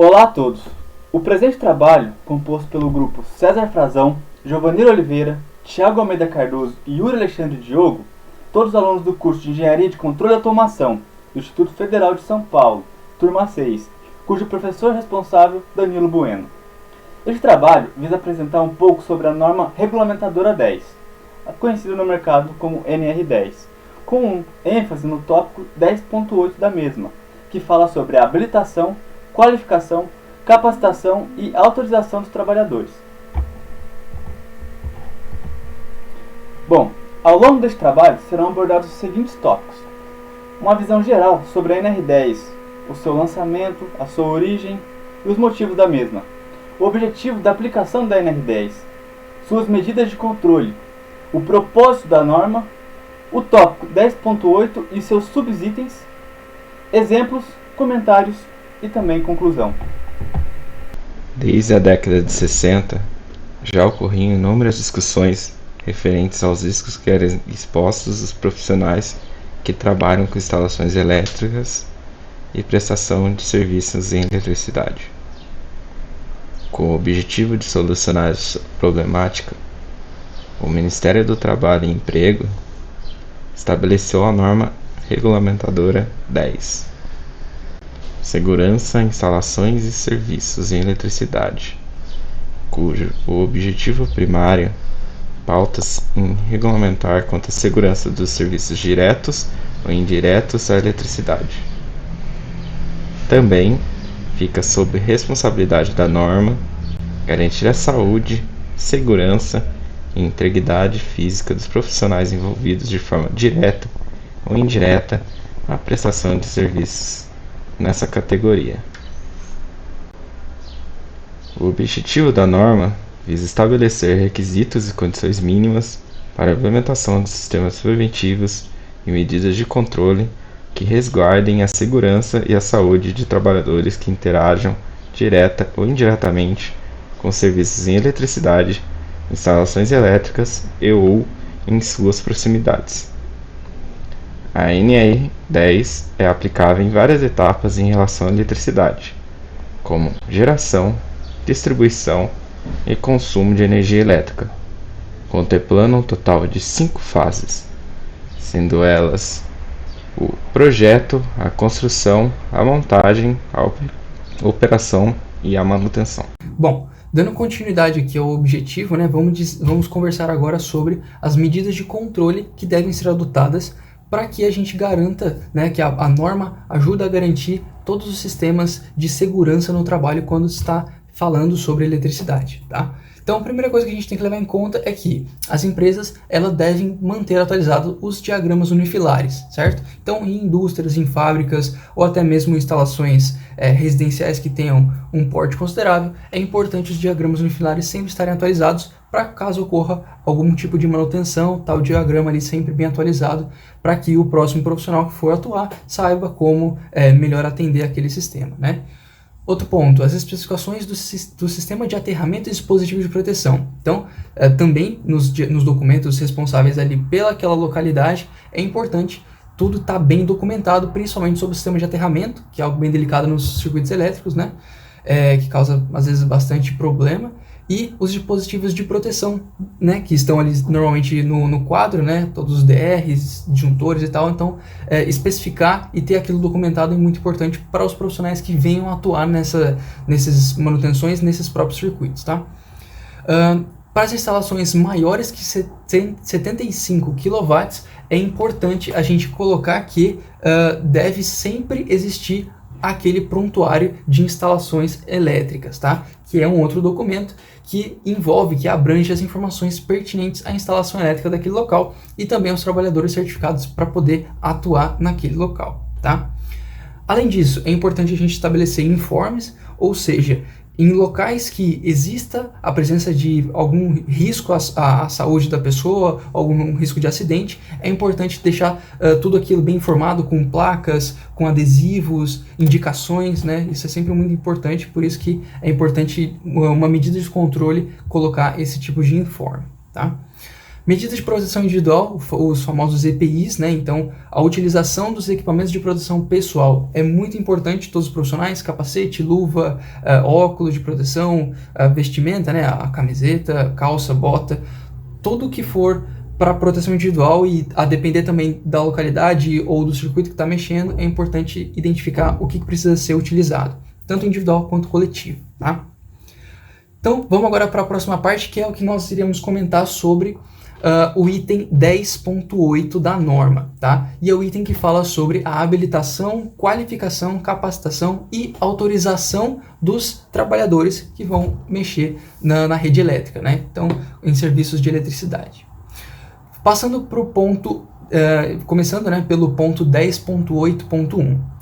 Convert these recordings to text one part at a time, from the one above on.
Olá a todos! O presente trabalho, composto pelo grupo César Frazão, Giovanni Oliveira, Thiago Almeida Cardoso e Yuri Alexandre Diogo, todos alunos do curso de Engenharia de Controle e Automação do Instituto Federal de São Paulo, turma 6, cujo professor responsável Danilo Bueno. Este trabalho visa apresentar um pouco sobre a norma regulamentadora 10, conhecida no mercado como NR10, com um ênfase no tópico 10.8 da mesma, que fala sobre a habilitação, qualificação, capacitação e autorização dos trabalhadores. Bom, ao longo deste trabalho serão abordados os seguintes tópicos: uma visão geral sobre a NR10, o seu lançamento, a sua origem e os motivos da mesma, o objetivo da aplicação da NR10, suas medidas de controle, o propósito da norma, o tópico 10.8 e seus subitens, exemplos, comentários e também conclusão. Desde a década de 60, já ocorriam inúmeras discussões referentes aos riscos que eram expostos os profissionais que trabalham com instalações elétricas e prestação de serviços em eletricidade. Com o objetivo de solucionar essa problemática, o Ministério do Trabalho e Emprego estabeleceu a norma regulamentadora 10, Segurança, Instalações e Serviços em Eletricidade, cujo o objetivo primário pauta-se em regulamentar quanto à segurança dos serviços diretos ou indiretos à eletricidade. Também fica sob responsabilidade da norma garantir a saúde, segurança e integridade física dos profissionais envolvidos de forma direta ou indireta na prestação de serviços nessa categoria. O objetivo da norma visa estabelecer requisitos e condições mínimas para a implementação de sistemas preventivos e medidas de controle que resguardem a segurança e a saúde de trabalhadores que interajam direta ou indiretamente com serviços em eletricidade, instalações elétricas ou em suas proximidades. A NR10 é aplicável em várias etapas em relação à eletricidade, como geração, distribuição e consumo de energia elétrica, contemplando um total de 5 fases, sendo elas o projeto, a construção, a montagem, a operação e a manutenção. Bom, dando continuidade aqui ao objetivo, vamos conversar agora sobre as medidas de controle que devem ser adotadas para que a gente garanta, que a norma ajuda a garantir todos os sistemas de segurança no trabalho quando está falando sobre eletricidade, tá? Então, a primeira coisa que a gente tem que levar em conta é que as empresas elas devem manter atualizados os diagramas unifilares, certo? Então, em indústrias, em fábricas ou até mesmo instalações residenciais que tenham um porte considerável, é importante os diagramas unifilares sempre estarem atualizados para caso ocorra algum tipo de manutenção, tá o diagrama ali sempre bem atualizado para que o próximo profissional que for atuar saiba como melhor atender aquele sistema, né? Outro ponto, as especificações do sistema de aterramento e dispositivo de proteção. Então, também nos documentos responsáveis ali pelaquela localidade, é importante tudo estar bem documentado, principalmente sobre o sistema de aterramento, que é algo bem delicado nos circuitos elétricos, que causa às vezes bastante problema, e os dispositivos de proteção, que estão ali normalmente no quadro, todos os DRs, disjuntores e tal. Então, especificar e ter aquilo documentado é muito importante para os profissionais que venham atuar nessas manutenções, nesses próprios circuitos, tá? Para as instalações maiores que 75 kW, é importante a gente colocar que deve sempre existir aquele prontuário de instalações elétricas, tá? Que é um outro documento que abrange as informações pertinentes à instalação elétrica daquele local e também os trabalhadores certificados para poder atuar naquele local, tá? Além disso, é importante a gente estabelecer informes, ou seja, em locais que exista a presença de algum risco à saúde da pessoa, algum risco de acidente, é importante deixar tudo aquilo bem informado, com placas, com adesivos, indicações, Isso é sempre muito importante, por isso que é importante uma medida de controle colocar esse tipo de informe, tá? Medidas de proteção individual, os famosos EPIs, né? Então, a utilização dos equipamentos de proteção pessoal é muito importante, todos os profissionais, capacete, luva, óculos de proteção, vestimenta, né? A camiseta, calça, bota, tudo que for para proteção individual e a depender também da localidade ou do circuito que está mexendo, é importante identificar o que precisa ser utilizado, tanto individual quanto coletivo, tá? Então, vamos agora para a próxima parte, que é o que nós iremos comentar sobre o item 10.8 da norma, tá? E é o item que fala sobre a habilitação, qualificação, capacitação e autorização dos trabalhadores que vão mexer na rede elétrica, né? Então, em serviços de eletricidade. Passando para o ponto, começando, né, pelo ponto 10.8.1.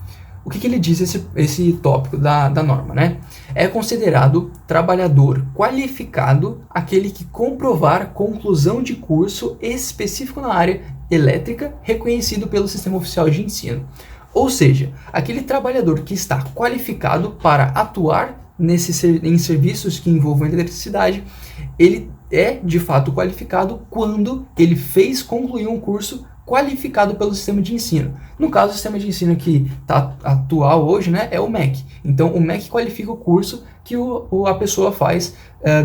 O que ele diz esse tópico da norma, né? É considerado trabalhador qualificado aquele que comprovar conclusão de curso específico na área elétrica reconhecido pelo Sistema Oficial de Ensino. Ou seja, aquele trabalhador que está qualificado para atuar em serviços que envolvam eletricidade, ele é de fato qualificado quando ele fez concluir um curso qualificado pelo sistema de ensino. No caso, o sistema de ensino que está atual hoje, né, é o MEC. Então, o MEC qualifica o curso que a pessoa faz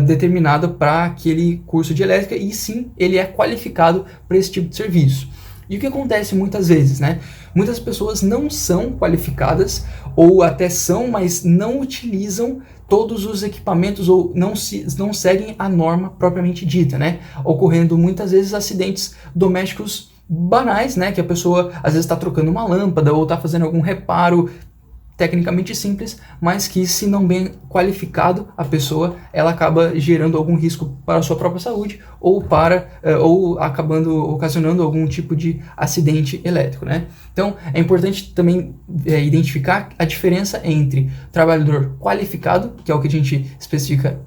determinado para aquele curso de elétrica e sim, ele é qualificado para esse tipo de serviço. E o que acontece muitas vezes, né? Muitas pessoas não são qualificadas ou até são, mas não utilizam todos os equipamentos ou não seguem a norma propriamente dita, né? Ocorrendo muitas vezes acidentes domésticos banais, né, que a pessoa às vezes está trocando uma lâmpada ou está fazendo algum reparo tecnicamente simples, mas que se não bem qualificado a pessoa, ela acaba gerando algum risco para a sua própria saúde ou acabando ocasionando algum tipo de acidente elétrico, né? Então é importante também identificar a diferença entre trabalhador qualificado, que é o que a gente especifica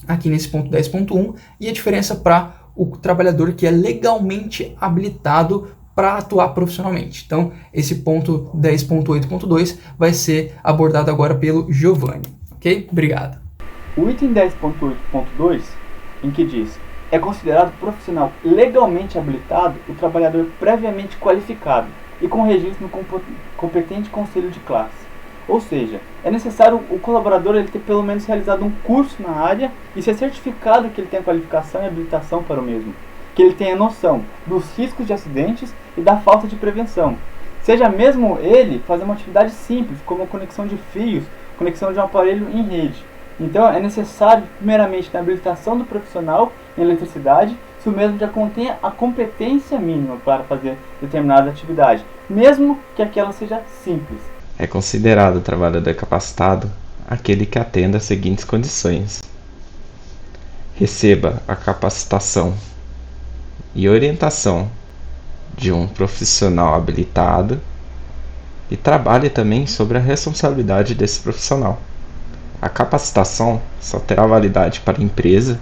aqui nesse ponto 10.1, e a diferença para o trabalhador que é legalmente habilitado para atuar profissionalmente. Então, esse ponto 10.8.2 vai ser abordado agora pelo Giovanni. Ok? Obrigado. O item 10.8.2, em que diz: é considerado profissional legalmente habilitado o trabalhador previamente qualificado e com registro no competente conselho de classe. Ou seja, é necessário o colaborador ele ter pelo menos realizado um curso na área e ser certificado que ele tem a qualificação e habilitação para o mesmo. Que ele tenha noção dos riscos de acidentes e da falta de prevenção. Seja mesmo ele fazer uma atividade simples, como a conexão de fios, conexão de um aparelho em rede. Então é necessário, primeiramente, na habilitação do profissional em eletricidade, se o mesmo já contenha a competência mínima para fazer determinada atividade, mesmo que aquela seja simples. É considerado trabalhador capacitado aquele que atenda às seguintes condições: receba a capacitação e orientação de um profissional habilitado e trabalhe também sobre a responsabilidade desse profissional. A capacitação só terá validade para a empresa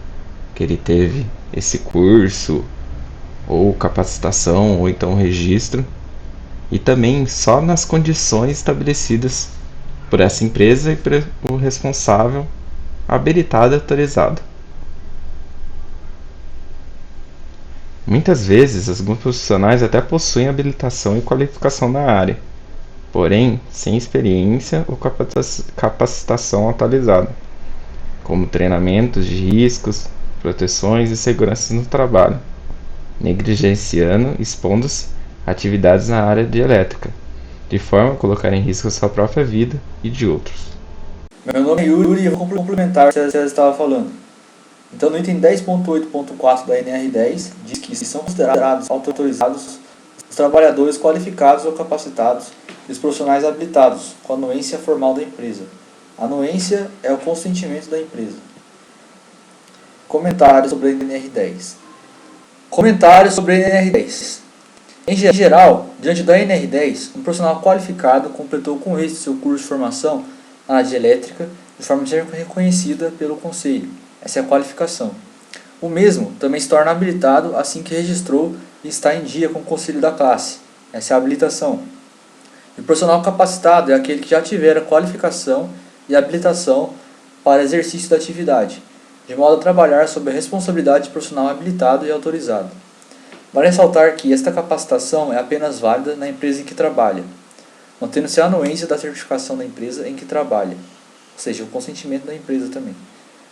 que ele teve esse curso, ou capacitação, ou então registro, e também só nas condições estabelecidas por essa empresa e por o responsável habilitado e autorizado. Muitas vezes, alguns profissionais até possuem habilitação e qualificação na área, porém sem experiência ou capacitação atualizada, como treinamentos de riscos, proteções e seguranças no trabalho, negligenciando e expondo-se a atividades na área de elétrica, de forma a colocar em risco a sua própria vida e de outros. Meu nome é Yuri e eu vou complementar o que você estava falando. Então, no item 10.8.4 da NR10, diz que são considerados autorizados os trabalhadores qualificados ou capacitados e os profissionais habilitados, com a anuência formal da empresa. A anuência é o consentimento da empresa. Comentários sobre a NR10. Comentários sobre a NR10. Em geral, diante da NR10, um profissional qualificado completou com êxito seu curso de formação na área de elétrica de forma a ser reconhecida pelo Conselho. Essa é a qualificação. O mesmo também se torna habilitado assim que registrou e está em dia com o Conselho da classe. Essa é a habilitação. E o profissional capacitado é aquele que já tiver a qualificação e habilitação para exercício da atividade, de modo a trabalhar sob a responsabilidade de profissional habilitado e autorizado. Vale ressaltar que esta capacitação é apenas válida na empresa em que trabalha, mantendo-se a anuência da certificação da empresa em que trabalha, ou seja, o consentimento da empresa também,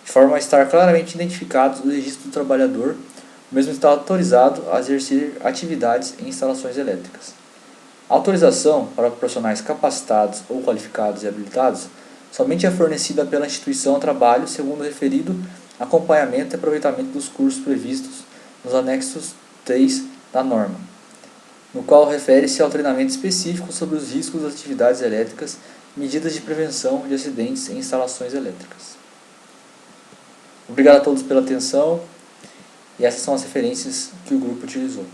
de forma a estar claramente identificados no registro do trabalhador, o mesmo está autorizado a exercer atividades em instalações elétricas. A autorização para profissionais capacitados ou qualificados e habilitados somente é fornecida pela instituição a trabalho segundo o referido acompanhamento e aproveitamento dos cursos previstos nos anexos 3 da norma, no qual refere-se ao treinamento específico sobre os riscos das atividades elétricas e medidas de prevenção de acidentes em instalações elétricas. Obrigado a todos pela atenção e essas são as referências que o grupo utilizou.